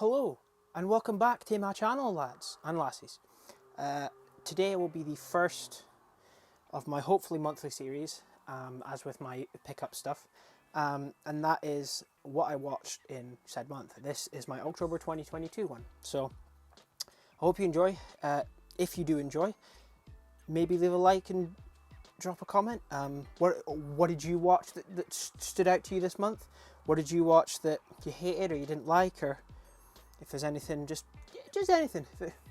Hello and welcome back to my channel, lads and lassies. Today will be the first of my hopefully monthly series, as with my pickup stuff, and that is what I watched in said month. This is my October 2022 one, so I hope you enjoy. If you do enjoy, maybe leave a like and drop a comment. What did you watch that stood out to you this month? What did you watch that you hated or you didn't like, or if there's anything, just anything,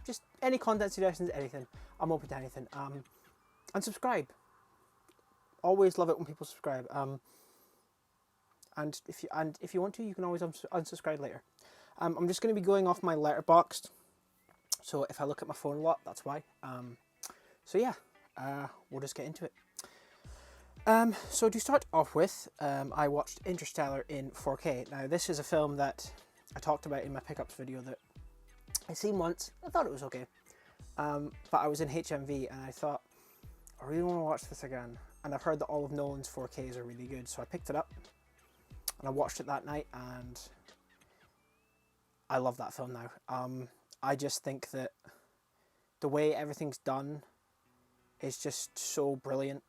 just any content suggestions, anything. I'm open to anything. And subscribe. Always love it when people subscribe. And if you want to, you can always unsubscribe later. I'm just going to be going off my Letterboxd, so if I look at my phone a lot, that's why. So yeah, we'll just get into it. So to start off with, I watched Interstellar in 4K. Now this is a film that I talked about in my pickups video that I seen once. I thought it was okay, but I was in HMV and I thought, I really want to watch this again. And I've heard that all of Nolan's 4Ks are really good, so I picked it up and I watched it that night, and I love that film now. I just think that the way everything's done is just so brilliant.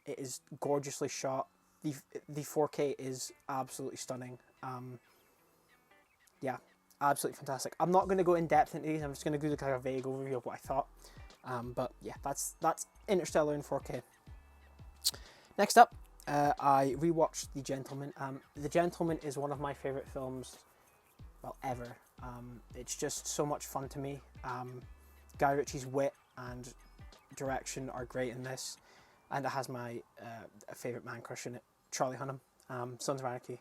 It is gorgeously shot. The 4K is absolutely stunning. Yeah, absolutely fantastic. I'm not going to go in depth into these. I'm just going to do kind of a vague overview of what I thought. But yeah, that's Interstellar in 4K. Next up, I rewatched The Gentleman. The Gentleman is one of my favourite films, well, ever. It's just so much fun to me. Guy Ritchie's wit and direction are great in this, and it has my favourite man crush in it, Charlie Hunnam. Sons of Anarchy.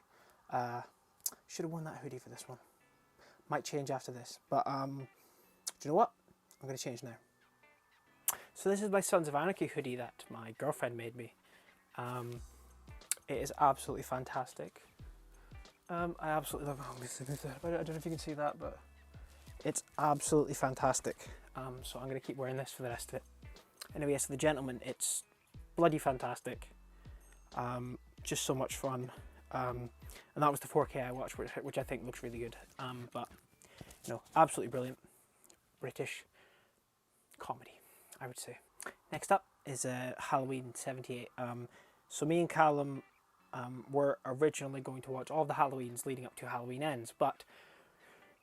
Should have worn that hoodie for this one. Might change after this, but do you know what? I'm going to change now. So this is my Sons of Anarchy hoodie that my girlfriend made me. It is absolutely fantastic. I absolutely love it. I don't know if you can see that, but it's absolutely fantastic. So I'm going to keep wearing this for the rest of it. Anyway, so The Gentleman, it's bloody fantastic. Just so much fun. And that was the 4K I watched, which I think looks really good. But you know, absolutely brilliant British comedy, I would say. Next up is Halloween 78. So me and Callum were originally going to watch all the Halloweens leading up to Halloween Ends, but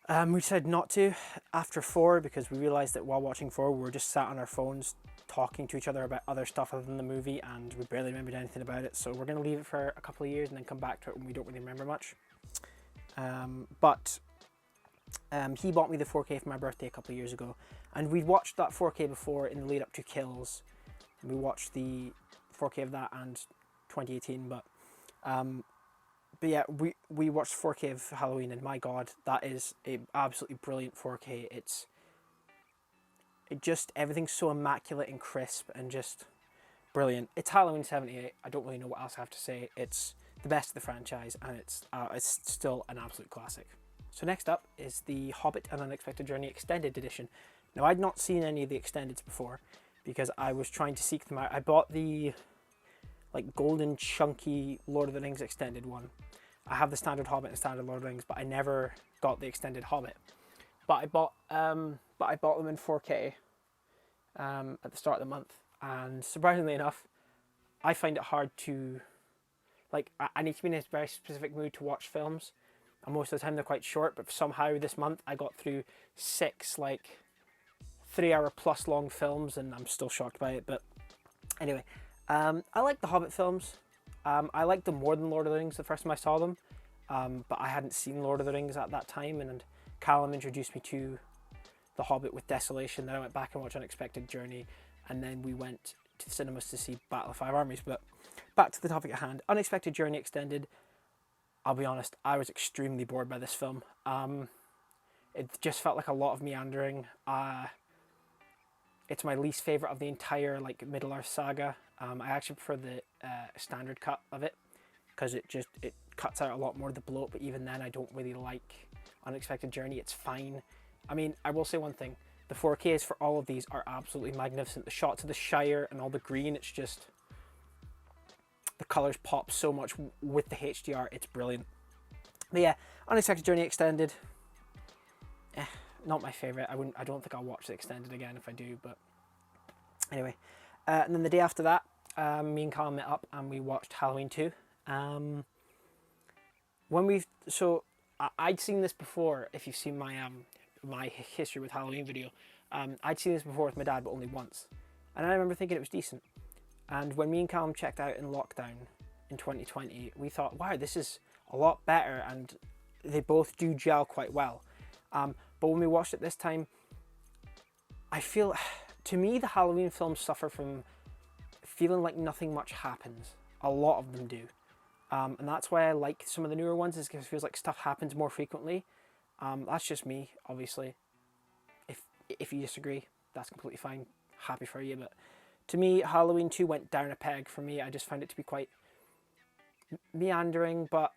we decided not to after 4, because we realised that while watching 4 we were just sat on our phones talking to each other about other stuff other than the movie, and we barely remembered anything about it. So we're going to leave it for a couple of years and then come back to it when we don't really remember much. But he bought me the 4K for my birthday a couple of years ago, and we'd watched that 4K before in the lead up to Kills. We watched the 4K of that and 2018, but yeah, we watched 4K of Halloween, and my god, that is a absolutely brilliant 4K. It just, everything's so immaculate and crisp and just brilliant. It's Halloween 78. I don't really know what else I have to say. It's the best of the franchise, and it's still an absolute classic. So next up is The Hobbit: An Unexpected Journey Extended Edition. Now, I'd not seen any of the extendeds before because I was trying to seek them out. I bought the like golden chunky Lord of the Rings extended one. I have the standard Hobbit and standard Lord of the Rings, but I never got the extended Hobbit. But I bought them in 4K at the start of the month, and surprisingly enough, I find it hard to, like, I need to be in a very specific mood to watch films, and most of the time they're quite short, but somehow this month I got through 6 like 3-hour plus long films, and I'm still shocked by it. But anyway, I like the Hobbit films. I liked them more than Lord of the Rings the first time I saw them, but I hadn't seen Lord of the Rings at that time, and Callum introduced me to The Hobbit with Desolation. Then I went back and watched Unexpected Journey, and then we went to the cinemas to see Battle of Five Armies. But back to the topic at hand, Unexpected Journey Extended. I'll be honest, I was extremely bored by this film. It just felt like a lot of meandering. It's my least favourite of the entire like Middle Earth saga. I actually prefer the standard cut of it, because it cuts out a lot more of the bloat, but even then I don't really like Unexpected Journey. It's fine. I mean, I will say one thing, the 4Ks for all of these are absolutely magnificent. The shots of the Shire and all the green, it's just, the colours pop so much with the HDR, it's brilliant. But yeah, Unexpected Journey Extended, not my favorite. I don't think I'll watch the extended again if I do. But anyway, and then the day after that, me and Callum met up and we watched Halloween 2. I'd seen this before. If you've seen my history with Halloween video, I'd seen this before with my dad, but only once, and I remember thinking it was decent. And when me and Callum checked out in lockdown in 2020, we thought, wow, this is a lot better, and they both do gel quite well. But when we watched it this time, I feel, to me, the Halloween films suffer from feeling like nothing much happens. A lot of them do. And that's why I like some of the newer ones, is because it feels like stuff happens more frequently. That's just me, obviously. If you disagree, that's completely fine. Happy for you, but to me, Halloween 2 went down a peg for me. I just found it to be quite meandering, but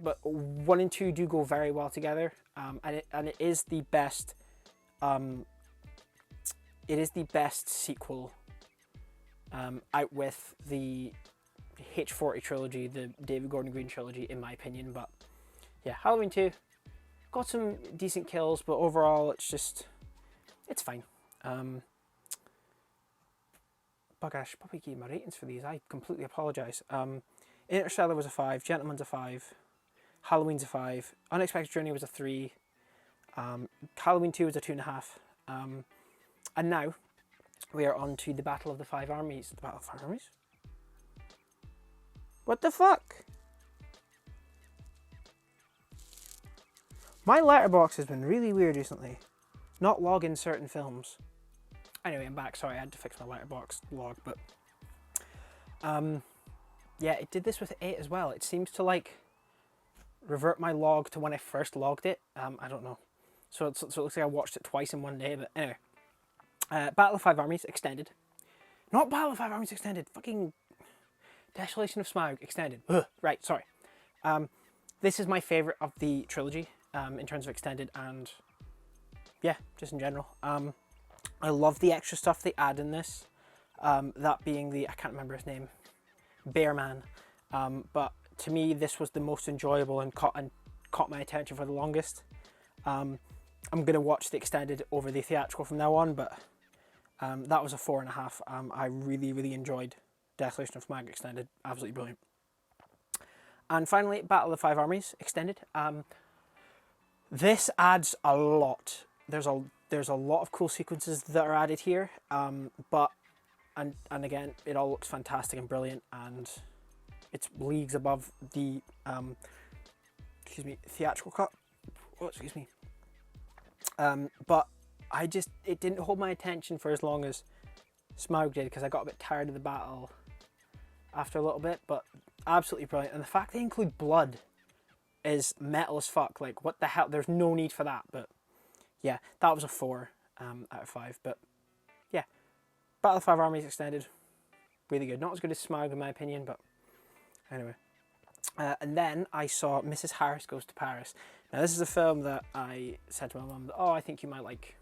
but 1 and 2 do go very well together. And it is the best. It is the best sequel. Out with the H40 trilogy, the David Gordon Green trilogy, in my opinion. But yeah, Halloween 2 got some decent kills, but overall, it's fine. Bugger, I should probably give my ratings for these. I completely apologise. Interstellar was a 5, Gentleman's a 5, Halloween's a 5, Unexpected Journey was a 3, Halloween 2 was a 2.5, and now we are on to the Battle of the Five Armies. The Battle of the Five Armies? What the fuck? My letterbox has been really weird recently. Not logging certain films. Anyway, I'm back. Sorry, I had to fix my letterbox log, but yeah, it did this with 8 as well. It seems to like revert my log to when I first logged it. I don't know. So it looks like I watched it twice in one day. But anyway, Battle of Five Armies extended. Not Battle of Five Armies extended. Fucking Desolation of Smaug extended. Ugh, right, sorry. This is my favorite of the trilogy in terms of extended, and yeah, just in general. I love the extra stuff they add in this. That being I can't remember his name, Bear Man. But to me, this was the most enjoyable and caught my attention for the longest. I'm gonna watch the extended over the theatrical from now on, but that was a 4.5. I really enjoyed Desolation of Smaug extended. Absolutely brilliant. And finally, Battle of the Five Armies extended. This adds a lot. There's a lot of cool sequences that are added here, but again, it all looks fantastic and brilliant, and it's leagues above the theatrical cut. Oh, excuse me. But it didn't hold my attention for as long as Smaug did, because I got a bit tired of the battle after a little bit. But absolutely brilliant, and the fact they include blood is metal as fuck. Like, what the hell? There's no need for that, but yeah, that was a 4 out of 5. But yeah, Battle of Five Armies extended, really good. Not as good as Smaug in my opinion, but anyway. And then I saw Mrs. Harris Goes to Paris. Now this is a film that I said to my mum, oh, I think you might like.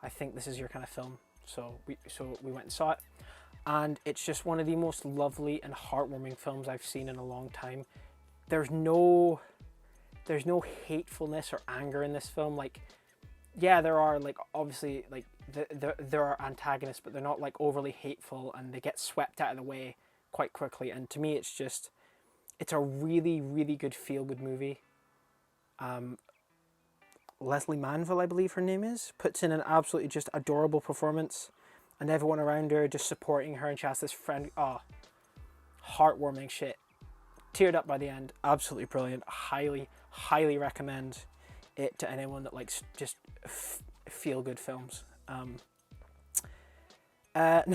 I think this is your kind of film. So we went and saw it, and it's just one of the most lovely and heartwarming films I've seen in a long time. There's no hatefulness or anger in this film. Like, yeah, there are, like, obviously, like, there are antagonists, but they're not, like, overly hateful, and they get swept out of the way quite quickly. And to me, it's a really good feel-good movie. Leslie Manville, I believe her name is, puts in an absolutely just adorable performance, and everyone around her just supporting her, and she has this friend. Heartwarming shit. Teared up by the end. Absolutely brilliant. Highly recommend it to anyone that likes just feel-good films. Now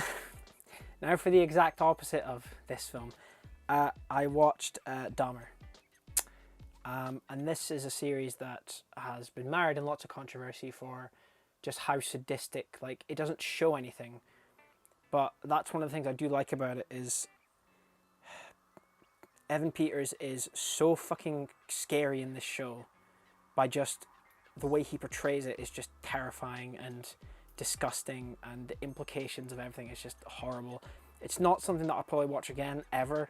for the exact opposite of this film. I watched Dahmer. And this is a series that has been mired in lots of controversy for just how sadistic, like, it doesn't show anything. But that's one of the things I do like about it, is Evan Peters is so fucking scary in this show. By just the way he portrays it is just terrifying and disgusting, and the implications of everything is just horrible. It's not something that I'll probably watch again, ever.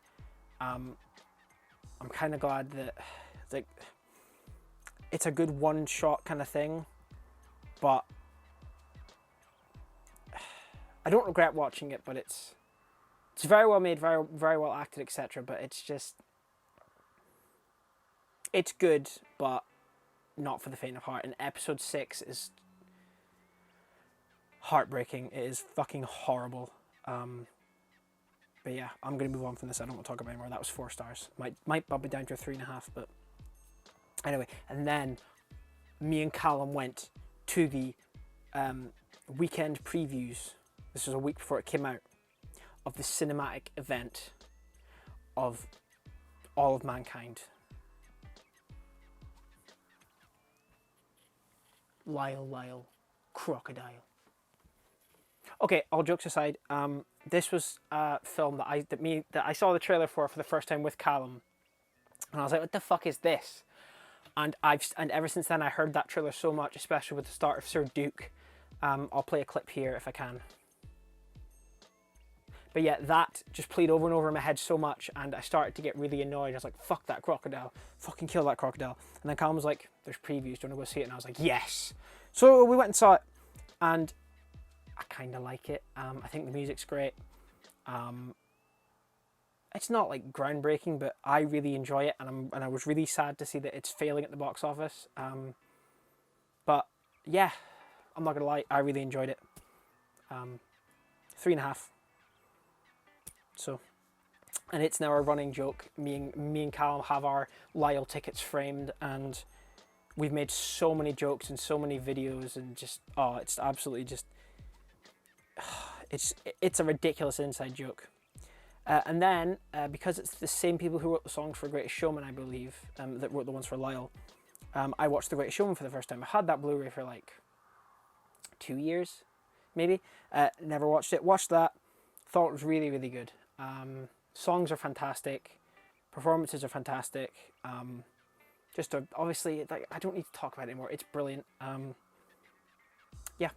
I'm kind of glad that, like, it's a good one-shot kind of thing. but I don't regret watching it. But it's very well made, very very well acted, etc. But it's good, but not for the faint of heart. And episode 6 is heartbreaking. It is fucking horrible. But yeah, I'm going to move on from this. I don't want to talk about it anymore. That was 4 stars. Might bump it down to a 3.5, but anyway. And then me and Callum went to the weekend previews. This was a week before it came out, of the cinematic event of All of Mankind. Lyle, crocodile. Okay, all jokes aside, this was a film that I saw the trailer for the first time with Callum, and I was like, "What the fuck is this?" And ever since then I heard that trailer so much, especially with the start of Sir Duke. I'll play a clip here if I can. But yeah, that just played over and over in my head so much, and I started to get really annoyed. I was like, "Fuck that crocodile! Fucking kill that crocodile!" And then Callum was like, "There's previews. Do you want to go see it?" And I was like, "Yes!" So we went and saw it, and I kind of like it. I think the music's great. It's not like groundbreaking, but I really enjoy it, and I was really sad to see that it's failing at the box office. But yeah, I'm not gonna lie, I really enjoyed it. 3.5. So, and it's now a running joke. Me and Callum have our Lyle tickets framed, and we've made so many jokes and so many videos, and just it's absolutely just it's a ridiculous inside joke. And then because it's the same people who wrote the songs for Greatest Showman, I believe, that wrote the ones for Lyle, I watched The Greatest Showman for the first time. I had that Blu-ray for like 2 years, maybe. Never watched it. Watched that. Thought it was really, really good. Songs are fantastic. Performances are fantastic. Obviously, like, I don't need to talk about it anymore. It's brilliant. Yeah,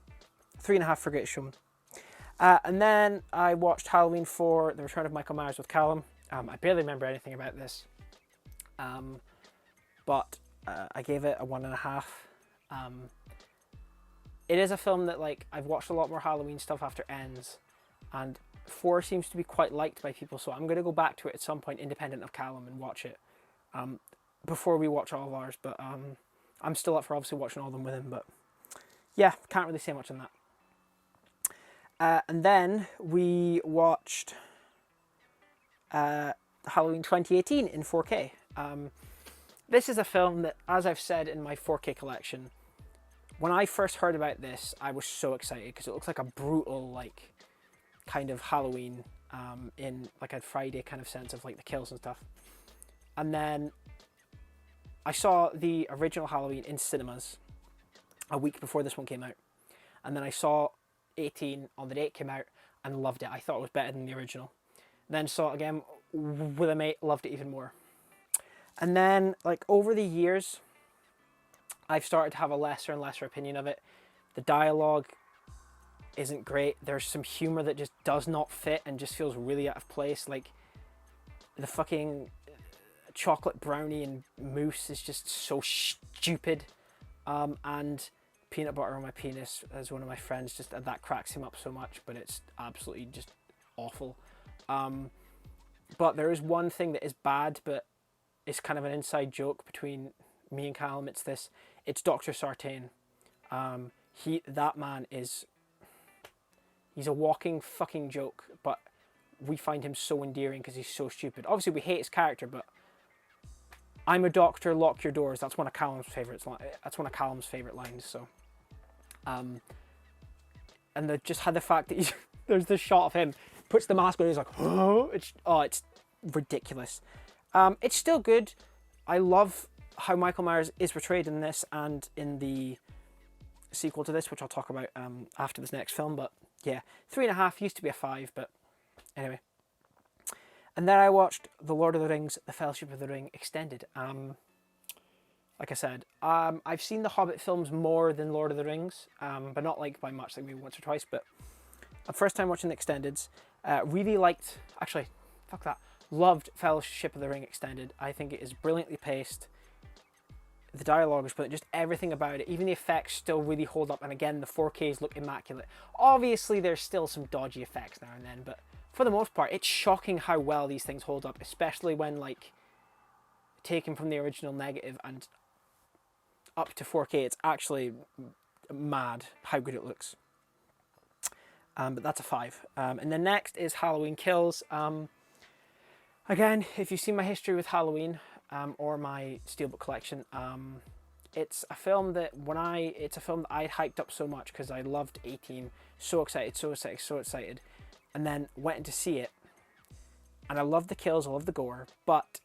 3.5 for Greatest Showman. And then I watched Halloween 4, The Return of Michael Myers with Callum. I barely remember anything about this. But I gave it a 1.5. It is a film that, like, I've watched a lot more Halloween stuff after Ends, and 4 seems to be quite liked by people, so I'm going to go back to it at some point independent of Callum and watch it before we watch all of ours. But I'm still up for obviously watching all of them with him, but yeah, can't really say much on that. And then we watched Halloween 2018 in 4K. This is a film that, as I've said in my 4K collection, when I first heard about this, I was so excited because it looks like a brutal, like, kind of Halloween in like a Friday kind of sense of like the kills and stuff. And then I saw the original Halloween in cinemas a week before this one came out. And then I saw 18 on the day it came out and loved it. I thought it was better than the original. Then saw it again with a mate, loved it even more. And then, like, over the years, I've started to have a lesser and lesser opinion of it. The dialogue isn't great. There's some humor that just does not fit and just feels really out of place. Like, the fucking chocolate brownie and mousse is just so stupid. And peanut butter on my penis, as one of my friends, just that cracks him up so much, but it's absolutely just awful. But there is one thing that is bad, but it's kind of an inside joke between me and Callum. It's Dr. Sartain. That man he's a walking fucking joke, but we find him so endearing because he's so stupid. Obviously we hate his character, but I'm a doctor, lock your doors. That's one of Callum's favourites. That's one of Callum's favourite lines. So, and they just had the fact that there's this shot of him, puts the mask on, he's like, oh, it's ridiculous. It's still good. I love how Michael Myers is portrayed in this and in the sequel to this, which I'll talk about after this next film. But yeah, 3.5 used to be a 5, but anyway. And then I watched The Lord of the Rings, The Fellowship of the Ring Extended. Like I said, I've seen the Hobbit films more than Lord of the Rings, but not like by much, like maybe once or twice. But first time watching the Extendeds, really liked, actually, fuck that, loved Fellowship of the Ring Extended. I think it is brilliantly paced. The dialogue is brilliant. Just everything about it. Even the effects still really hold up. And again, the 4Ks look immaculate. Obviously, there's still some dodgy effects now and then, but for the most part, it's shocking how well these things hold up, especially when, like, taken from the original negative and up to 4K. It's actually mad how good it looks. But that's a 5. And then next is Halloween Kills. Again, if you've seen my history with Halloween or my Steelbook collection, it's a film that I hyped up so much because I loved 18, so excited, and then went in to see it, and I loved the kills, I loved the gore, but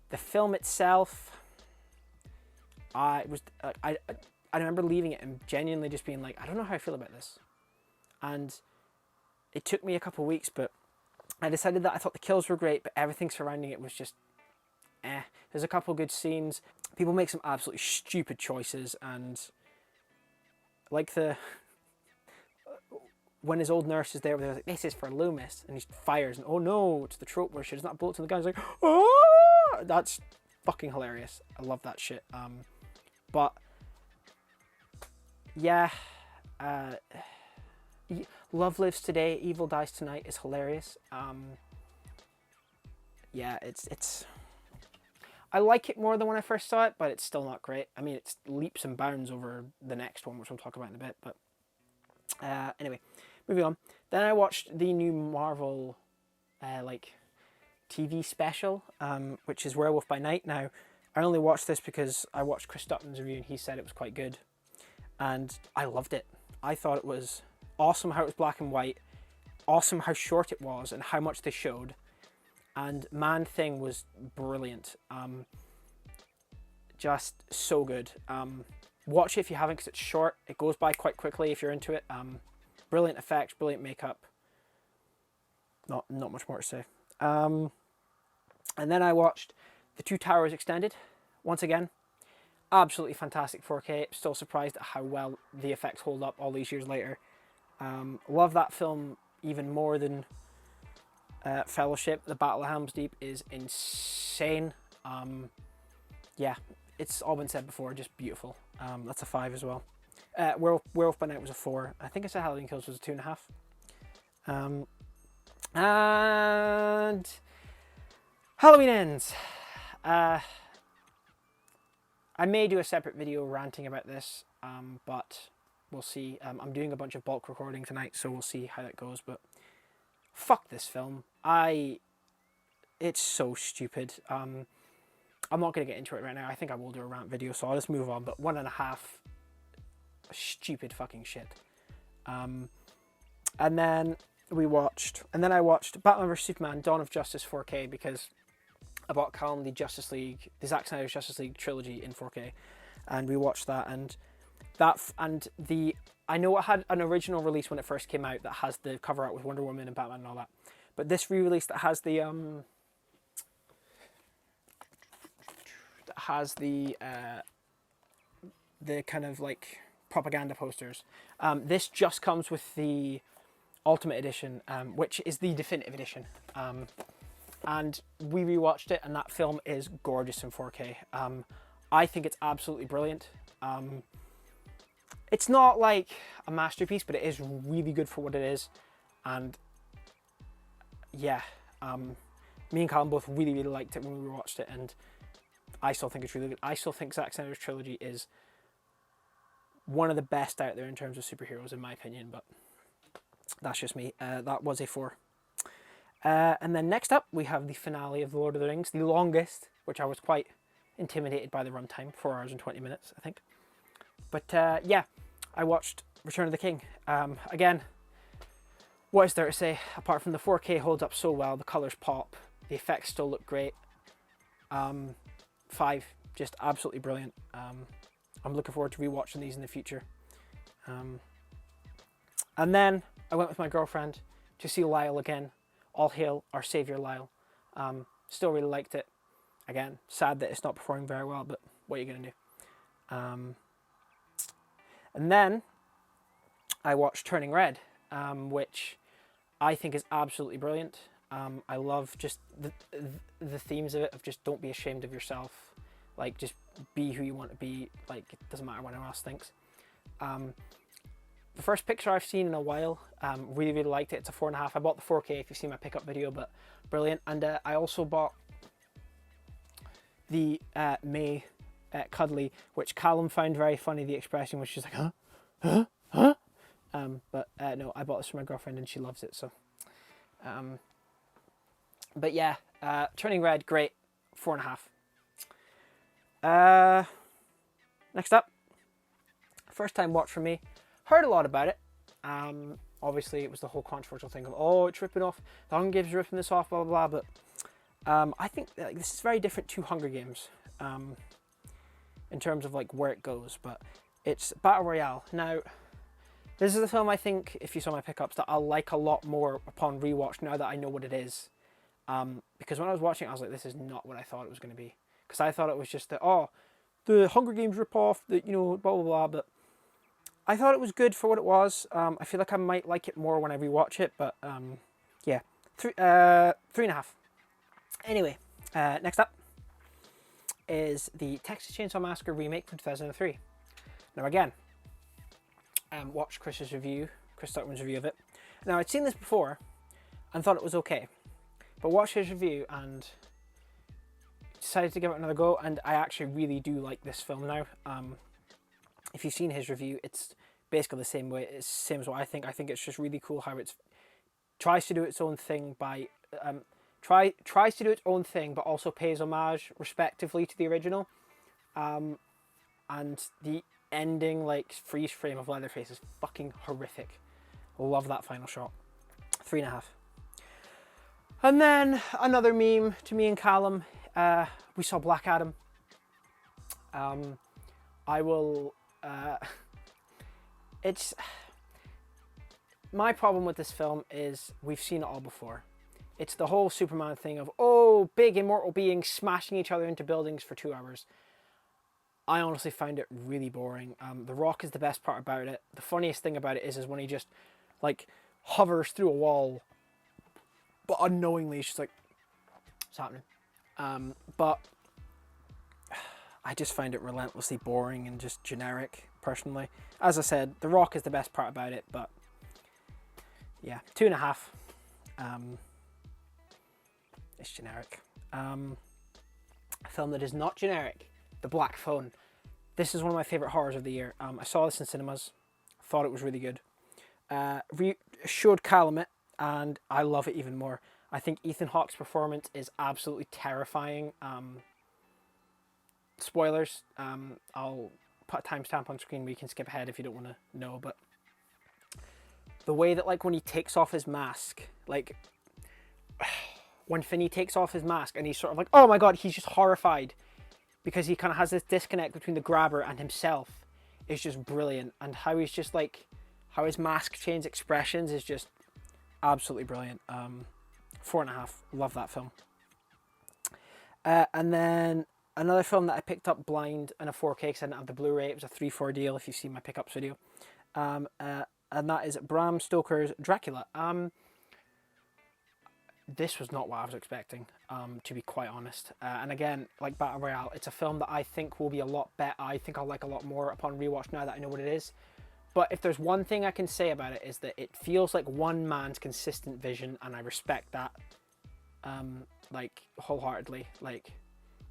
the film itself, I remember leaving it and genuinely just being like, I don't know how I feel about this, and it took me a couple of weeks, but I decided that I thought the kills were great, but everything surrounding it was just There's a couple of good scenes. People make some absolutely stupid choices, and like when his old nurse is there, they're like, "This is for Loomis," and he fires, and oh no, it's the trope where she does not bullets in the gun. He's like, "Oh!" That's fucking hilarious. I love that shit. But yeah, Love Lives Today, Evil Dies Tonight is hilarious. Yeah, it's. I like it more than when I first saw it, but it's still not great. I mean, it's leaps and bounds over the next one, which we'll talk about in a bit. But anyway, moving on. Then I watched the new Marvel TV special, which is Werewolf by Night. Now, I only watched this because I watched Chris Dutton's review and he said it was quite good, and I loved it. I thought it was awesome how it was black and white, awesome how short it was and how much they showed. And Man-Thing was brilliant. Just so good. Watch it if you haven't, because it's short. It goes by quite quickly if you're into it. Brilliant effects, brilliant makeup. Not much more to say. And then I watched The Two Towers Extended. Once again, absolutely fantastic 4K. Still surprised at how well the effects hold up all these years later. Love that film even more than Fellowship. The Battle of Helm's Deep is insane. Yeah, it's all been said before, just beautiful. That's a 5 as well. Werewolf by Night was a 4. I think I said Halloween Kills was a 2.5. And Halloween Ends. I may do a separate video ranting about this, but we'll see. I'm doing a bunch of bulk recording tonight, so we'll see how that goes. But fuck this film. It's so stupid. I'm not going to get into it right now. I think I will do a rant video, so I'll just move on. But 1.5 stupid fucking shit. And then I watched Batman vs Superman: Dawn of Justice 4K because I bought Calum the Zack Snyder's Justice League trilogy in 4K, and we watched that. I know it had an original release when it first came out that has the cover art with Wonder Woman and Batman and all that, but this re-release that has the kind of like propaganda posters. This just comes with the Ultimate Edition, which is the definitive edition. And we rewatched it, and that film is gorgeous in 4K. I think it's absolutely brilliant. It's not like a masterpiece, but it is really good for what it is. And yeah, me and Callum both really, really liked it when we watched it, and I still think it's really good. I still think Zack Snyder's trilogy is one of the best out there in terms of superheroes, in my opinion, but that's just me. That was a 4. And then next up, we have the finale of The Lord of the Rings, the longest, which I was quite intimidated by the runtime, 4 hours and 20 minutes, I think. But yeah, I watched Return of the King. Again, what is there to say? Apart from the 4K holds up so well, the colours pop, the effects still look great. 5, just absolutely brilliant. I'm looking forward to rewatching these in the future. And then I went with my girlfriend to see Lyle again. All hail our saviour Lyle. Still really liked it. Again, sad that it's not performing very well, but what are you going to do? And then I watched Turning Red, which I think is absolutely brilliant. I love just the themes of it, of just don't be ashamed of yourself. Like, just be who you want to be. Like, it doesn't matter what anyone else thinks. The first picture I've seen in a while. Really, really liked it. It's a 4.5. I bought the 4K if you've seen my pickup video, but brilliant. And I also bought the May Cuddly, which Callum found very funny, the expression, which is like, huh? Huh? Huh? But no, I bought this for my girlfriend and she loves it, so. But yeah, Turning Red, great, 4.5. Next up, first time watch for me. Heard a lot about it. Obviously, it was the whole controversial thing of, oh, it's ripping off, the Hunger Games are ripping this off, blah, blah, blah. But I think that, like, this is very different to Hunger Games in terms of like where it goes. But it's Battle Royale. Now, this is a film I think, if you saw my pickups, that I'll like a lot more upon rewatch now that I know what it is. Because when I was watching it, I was like, this is not what I thought it was going to be. Because I thought it was just that, oh, the Hunger Games rip-off, that, you know, blah, blah, blah. But I thought it was good for what it was. I feel like I might like it more when I rewatch it. But yeah, 3.5. Anyway, next up is the Texas Chainsaw Massacre remake from 2003. Now again, watched Chris Stuckman's review of it. Now I'd seen this before and thought it was okay, but watched his review and decided to give it another go, and I actually really do like this film now. If you've seen his review, it's basically the same way. It's the same as what I think. I think it's just really cool how it tries to do its own thing by tries to do its own thing, but also pays homage respectively to the original. And the ending, like, freeze frame of Leatherface is fucking horrific. Love that final shot. 3.5. And then another meme to me and Callum. We saw Black Adam. I will. It's my problem with this film is we've seen it all before. It's the whole Superman thing of, oh, big immortal beings smashing each other into buildings for 2 hours. I honestly found it really boring. The Rock is the best part about it. The funniest thing about it is when he just, like, hovers through a wall, but unknowingly he's just like, what's happening? But I just find it relentlessly boring and just generic, personally. As I said, The Rock is the best part about it, but yeah, 2.5. It's generic. A film that is not generic, The Black Phone. This is one of my favourite horrors of the year. I saw this in cinemas, thought it was really good. Showed Callum it, and I love it even more. I think Ethan Hawke's performance is absolutely terrifying. Spoilers. I'll put a timestamp on screen where you can skip ahead if you don't want to know, but the way that, like, when he takes off his mask, like, when Finney takes off his mask and he's sort of like, oh my god, he's just horrified because he kind of has this disconnect between the grabber and himself, is just brilliant. And how he's just like, how his mask changes expressions is just absolutely brilliant. 4.5. Love that film. And then another film that I picked up blind in a 4K because I didn't have the Blu-ray. It was a 3-4 deal if you've seen my pickups video. And that is Bram Stoker's Dracula. This was not what I was expecting, to be quite honest. And again, like Battle Royale, it's a film that I think will be a lot better. I think I'll like a lot more upon rewatch now that I know what it is. But if there's one thing I can say about it, is that it feels like one man's consistent vision, and I respect that, like, wholeheartedly. Like,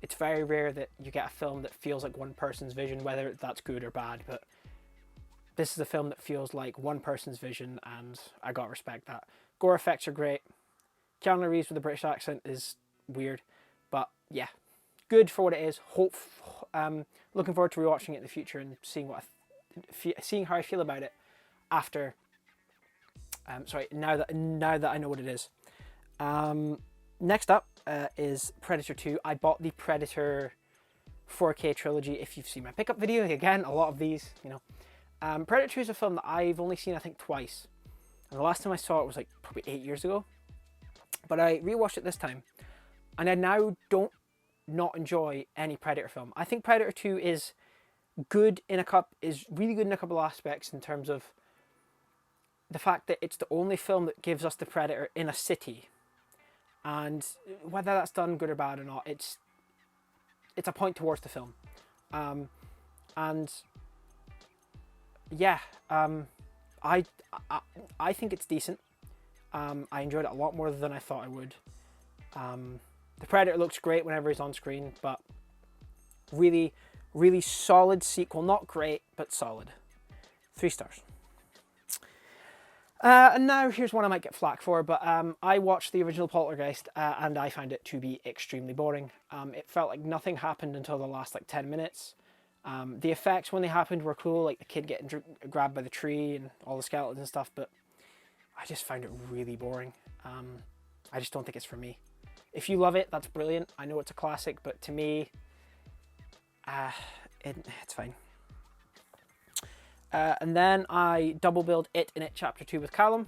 it's very rare that you get a film that feels like one person's vision, whether that's good or bad, but this is a film that feels like one person's vision, and I gotta respect that. Gore effects are great. Keanu Reeves with a British accent is weird, but yeah, good for what it is. Looking forward to rewatching it in the future and seeing seeing how I feel about it after. Now that I know what it is. Next up is Predator 2. I bought the Predator 4K trilogy. If you've seen my pickup video, again, a lot of these, you know. Predator 2 is a film that I've only seen, I think, twice. And the last time I saw it was like probably 8 years ago. But I rewatched it this time, and I now don't not enjoy any Predator film. I think Predator 2 is good is really good in a couple of aspects, in terms of the fact that it's the only film that gives us the Predator in a city. And whether that's done good or bad or not, it's it's a point towards the film. And yeah, I think it's decent. I enjoyed it a lot more than I thought I would. The Predator looks great whenever he's on screen, but really, really solid sequel. Not great, but solid. 3 stars. And now here's one I might get flack for, but I watched the original Poltergeist and I found it to be extremely boring. It felt like nothing happened until the last 10 minutes. The effects when they happened were cool, like the kid getting grabbed by the tree and all the skeletons and stuff, but I just found it really boring. I just don't think it's for me. If you love it, that's brilliant. I know it's a classic, but to me, it's fine. And then I double billed It and It Chapter 2 with Callum.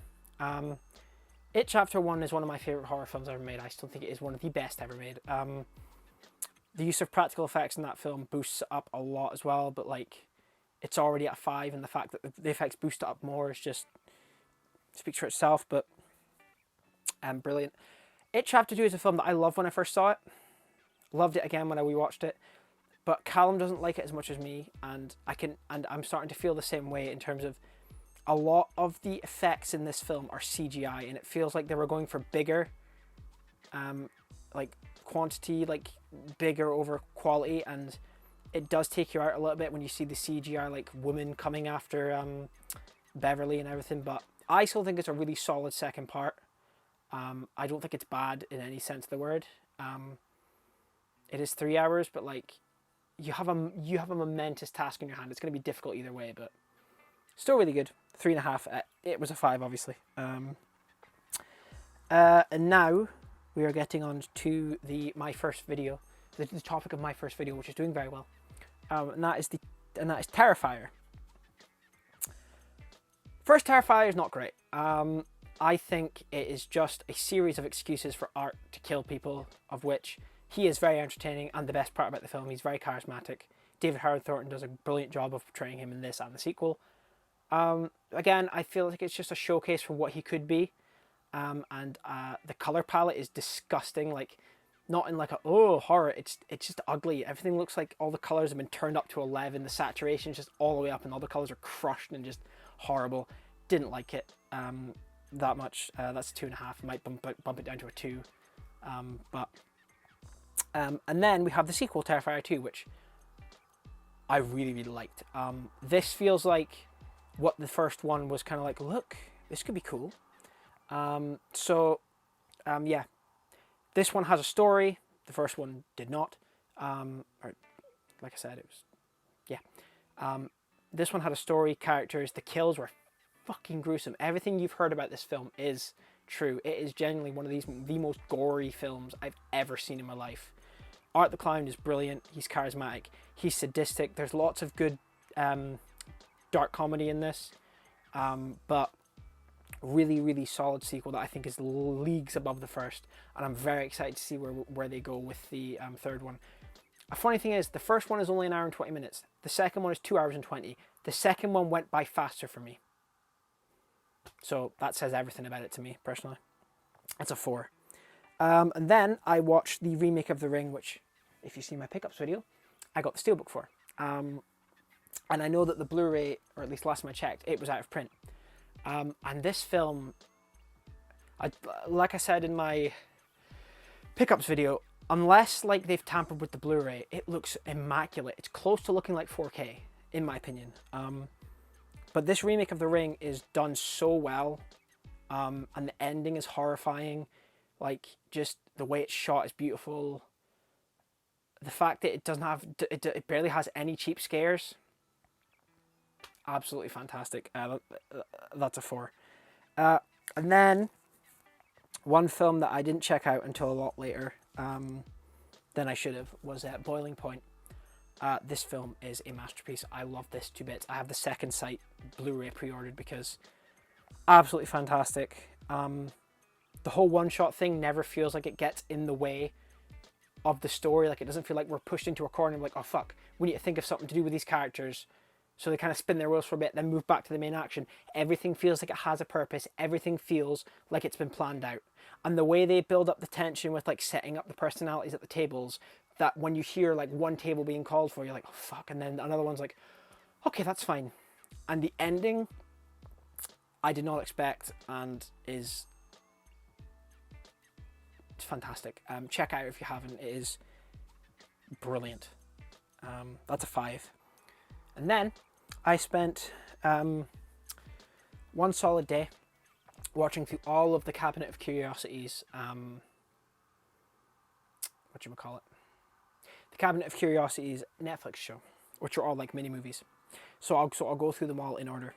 It Chapter 1 is one of my favourite horror films ever made. I still think it is one of the best ever made. The use of practical effects in that film boosts it up a lot as well, but it's already at 5, and the fact that the effects boost it up more is just speaks for itself, but brilliant. It Chapter 2 is a film that I loved when I first saw it. Loved it again when I rewatched it. But Callum doesn't like it as much as me, and I'm starting to feel the same way in terms of a lot of the effects in this film are CGI, and it feels like they were going for bigger, quantity, bigger over quality, and it does take you out a little bit when you see the CGI woman coming after Beverly and everything. But I still think it's a really solid second part. I don't think it's bad in any sense of the word. It is 3 hours, but you have a momentous task in your hand. It's going to be difficult either way, but still really good. 3.5. It was a 5, obviously. And now we are getting on to my first video, the topic of my first video, which is doing very well. And that is Terrifier. First Terrifier is not great. I think it is just a series of excuses for Art to kill people, of which he is very entertaining, and the best part about the film, he's very charismatic. David Howard Thornton does a brilliant job of portraying him in this and the sequel. Again, I feel like it's just a showcase for what he could be. And the color palette is disgusting, not in horror, it's just ugly. Everything looks like all the colors have been turned up to 11. The saturation is just all the way up, and all the colors are crushed and just horrible. Didn't like it that much. That's a 2.5. Might bump it down to a 2. And then we have the sequel, Terrifier 2, which I really, really liked. This feels like what the first one was kind of like, look, this could be cool. Yeah. This one has a story. The first one did not. Or, like I said, it was, yeah. This one had a story, characters. The kills were fucking gruesome. Everything you've heard about this film is true. It is genuinely one of the most gory films I've ever seen in my life. Art the Clown is brilliant. He's charismatic. He's sadistic. There's lots of good dark comedy in this. But really, really solid sequel that I think is leagues above the first. And I'm very excited to see where they go with the third one. A funny thing is, the first one is only 1 hour and 20 minutes. The second one is 2 hours and 20. The second one went by faster for me. So that says everything about it to me, personally. It's a 4. And then I watched the remake of The Ring, which, if you see my pickups video, I got the steelbook for. And I know that the Blu-ray, or at least last time I checked, it was out of print. And this film, like I said in my pickups video, unless they've tampered with the Blu-ray, it looks immaculate. It's close to looking like 4K, in my opinion. But this remake of The Ring is done so well, and the ending is horrifying. Just the way it's shot is beautiful. The fact that it barely has any cheap scares, absolutely fantastic. That's a 4. And then one film that I didn't check out until a lot later than I should have was Boiling Point. This film is a masterpiece. I love this to bits. I have the Second Sight Blu-ray pre-ordered because absolutely fantastic. The whole one-shot thing never feels like it gets in the way of the story. It doesn't feel like we're pushed into a corner and oh fuck, we need to think of something to do with these characters. So they kind of spin their wheels for a bit, then move back to the main action. Everything feels like it has a purpose. Everything feels like it's been planned out. And the way they build up the tension with setting up the personalities at the tables that when you hear like one table being called for, you're like, oh fuck, and then another one's like, okay, that's fine. And the ending, I did not expect, and it's fantastic. Check out if you haven't. It is brilliant. That's a 5. And then I spent one solid day watching through all of the Cabinet of Curiosities. Whatchamacallit? The Cabinet of Curiosities Netflix show, which are all like mini movies. So I'll go through them all in order.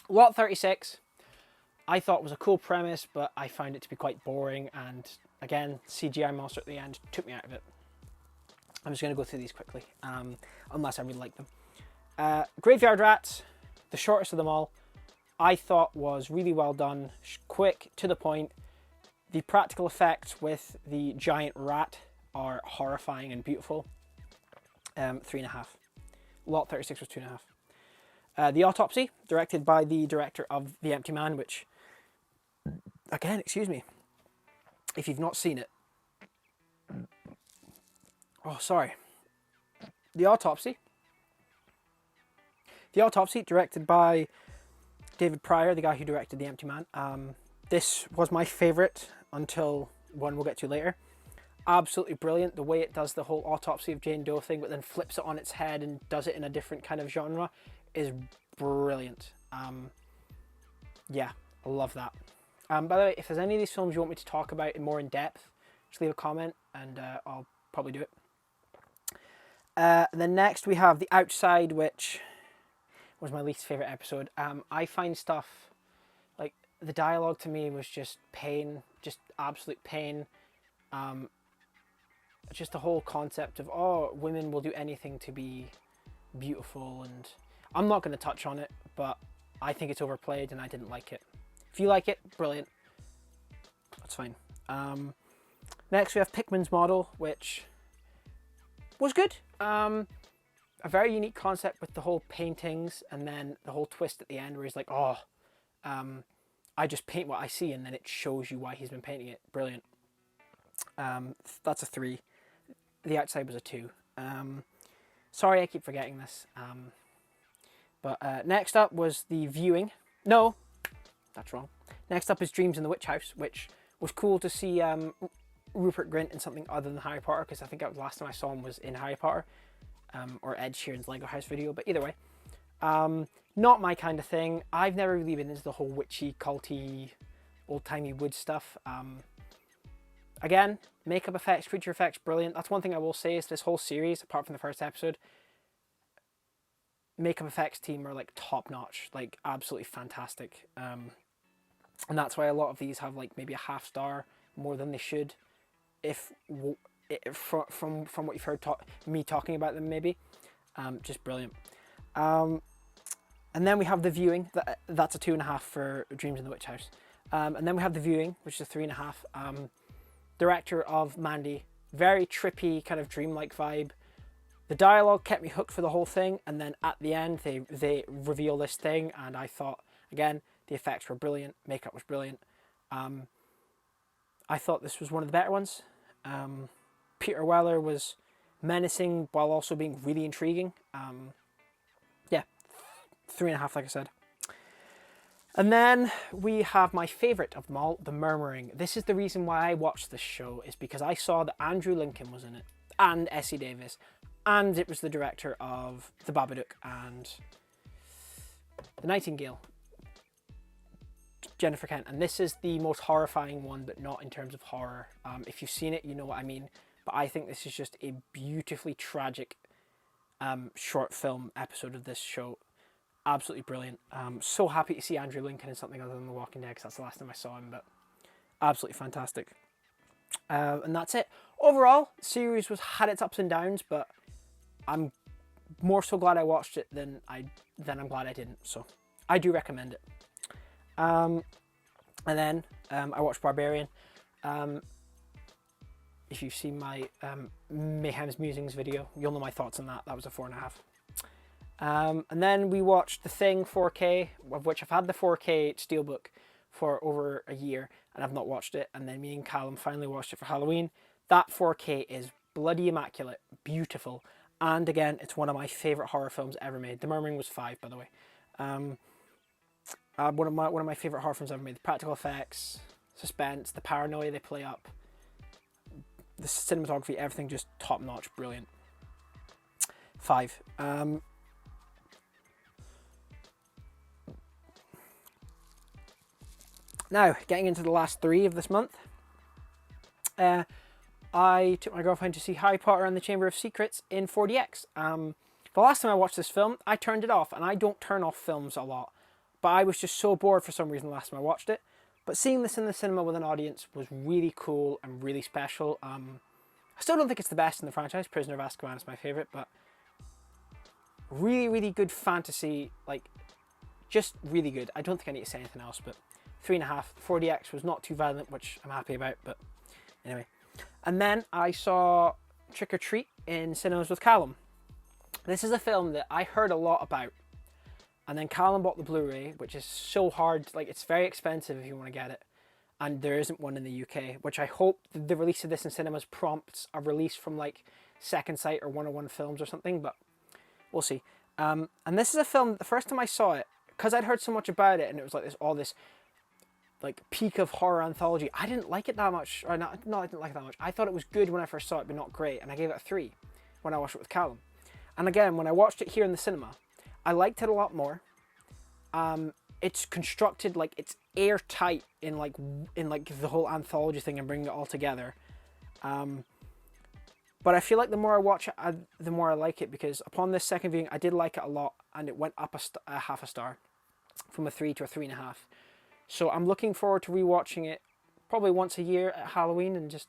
Lot 36, I thought was a cool premise, but I found it to be quite boring. And again, CGI monster at the end took me out of it. I'm just going to go through these quickly, unless I really like them. Graveyard Rats, the shortest of them all, I thought was really well done, quick, to the point. The practical effects with the giant rat are horrifying and beautiful. 3.5. Lot 36 was 2.5. The Autopsy, directed by the director of The Empty Man, which, again, excuse me, if you've not seen it. Oh, sorry. The Autopsy, directed by David Pryor, the guy who directed The Empty Man. This was my favourite until one we'll get to later. Absolutely brilliant. The way it does the whole autopsy of Jane Doe thing, but then flips it on its head and does it in a different kind of genre, is brilliant. Yeah, I love that. By the way, if there's any of these films you want me to talk about more in depth, just leave a comment and I'll probably do it. Then next we have The Outside, which was my least favourite episode. I find stuff, like, the dialogue to me was just pain, just absolute pain. Just the whole concept of, oh, women will do anything to be beautiful, and I'm not going to touch on it, but I think it's overplayed and I didn't like it. If you like it, brilliant. That's fine. Next we have Pickman's Model, which was good. A very unique concept with the whole paintings and then the whole twist at the end where he's like, oh, I just paint what I see, and then it shows you why he's been painting it. Brilliant. That's a 3. The Outside was a 2. Sorry, I keep forgetting this. But next up was The Viewing. No, that's wrong. Next up is Dreams in the Witch House, which was cool to see Rupert Grint in something other than Harry Potter, because I think the last time I saw him was in Harry Potter, or Ed Sheeran's Lego House video, but either way. Not my kind of thing. I've never really been into the whole witchy, culty, old-timey wood stuff. Again, makeup effects, creature effects, brilliant. That's one thing I will say is this whole series, apart from the first episode, makeup effects team are like top-notch, like absolutely fantastic. And that's why a lot of these have like maybe a half star more than they should, from what you've heard me talking about them maybe. Just brilliant. And then we have The Viewing. That's a 2.5 for Dreams in the Witch House. And then we have The Viewing, which is a 3.5. Director of Mandy, very trippy, kind of dreamlike vibe. The dialogue kept me hooked for the whole thing, and then at the end they reveal this thing, and I thought, again, the effects were brilliant, makeup was brilliant. I thought this was one of the better ones. Peter Weller was menacing while also being really intriguing. Yeah, 3.5, like I said. And then we have my favourite of them all, The Murmuring. This is the reason why I watched this show, is because I saw that Andrew Lincoln was in it, and Essie Davis, and it was the director of The Babadook and The Nightingale, Jennifer Kent. And this is the most horrifying one, but not in terms of horror. If you've seen it, you know what I mean. But I think this is just a beautifully tragic short film episode of this show. Absolutely brilliant. So happy to see Andrew Lincoln in something other than The Walking Dead, because that's the last time I saw him, but absolutely fantastic. And that's it. Overall, the series had its ups and downs, but I'm more so glad I watched it than I'm glad I didn't. So I do recommend it. And then I watched Barbarian. If you've seen my Mayhem's Musings video, you'll know my thoughts on that. That was a 4.5. And then we watched The Thing 4K, of which I've had the 4K Steelbook for over a year and I've not watched it. And then me and Callum finally watched it for Halloween. That 4K is bloody immaculate, beautiful, and again, it's one of my favourite horror films ever made. The Murmuring was 5, by the way. One of my favourite horror films ever made. The practical effects, suspense, the paranoia they play up, the cinematography, everything just top notch, brilliant. 5. Now, getting into the last 3 of this month. I took my girlfriend to see Harry Potter and the Chamber of Secrets in 4DX. The last time I watched this film, I turned it off, and I don't turn off films a lot. But I was just so bored for some reason the last time I watched it. But seeing this in the cinema with an audience was really cool and really special. I still don't think it's the best in the franchise. Prisoner of Azkaban is my favourite, but really, really good fantasy. Like, just really good. I don't think I need to say anything else, but 3.5. 4DX was not too violent, which I'm happy about, but anyway. And then I saw Trick or Treat in cinemas with Callum. This is a film that I heard a lot about. And then Callum bought the Blu-ray, which is so hard. Like, it's very expensive if you want to get it. And there isn't one in the UK, which I hope the release of this in cinemas prompts a release from, like, Second Sight or 101 Films or something, but we'll see. And this is a film, the first time I saw it, because I'd heard so much about it, and it was like this like peak of horror anthology. I didn't like it that much, or no, I didn't like it that much. I thought it was good when I first saw it, but not great, and I gave it a 3 when I watched it with Callum. And again, when I watched it here in the cinema, I liked it a lot more. It's constructed, like, it's airtight in the whole anthology thing and bringing it all together. But I feel like the more I watch it, the more I like it, because upon this second viewing, I did like it a lot, and it went up a half a star, from a 3 to a 3.5. So I'm looking forward to rewatching it probably once a year at Halloween and just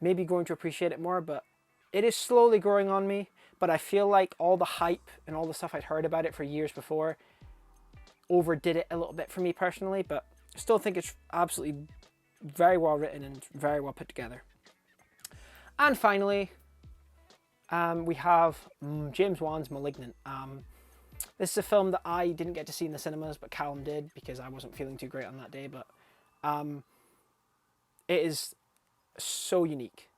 maybe going to appreciate it more. But it is slowly growing on me. But I feel like all the hype and all the stuff I'd heard about it for years before overdid it a little bit for me personally. But I still think it's absolutely very well written and very well put together. And finally, we have James Wan's *Malignant*. This is a film that I didn't get to see in the cinemas, but Callum did because I wasn't feeling too great on that day. But it is so unique.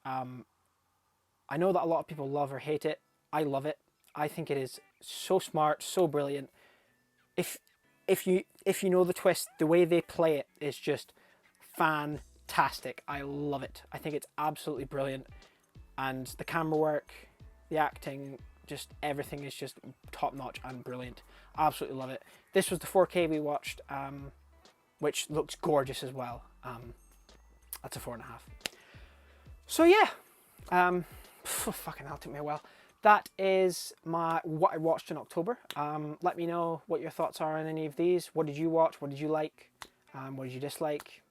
I know that a lot of people love or hate it. I love it. I think it is so smart, so brilliant. If you know the twist, the way they play it is just fantastic. I love it. I think it's absolutely brilliant. And the camera work, the acting, just everything is just top notch and brilliant. Absolutely love it. This was the 4K we watched, which looks gorgeous as well. That's a 4.5. So yeah, fucking hell, it took me a while. That is what I watched in October. Let me know what your thoughts are on any of these. What did you watch? What did you like? What did you dislike?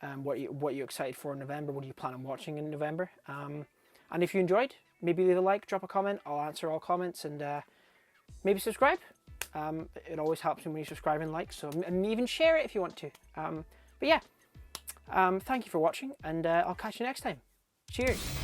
What are you excited for in November? What do you plan on watching in November? And if you enjoyed, maybe leave a like, drop a comment. I'll answer all comments, and maybe subscribe. It always helps me when you subscribe and like, so and even share it if you want to. But yeah, thank you for watching, and I'll catch you next time. Cheers.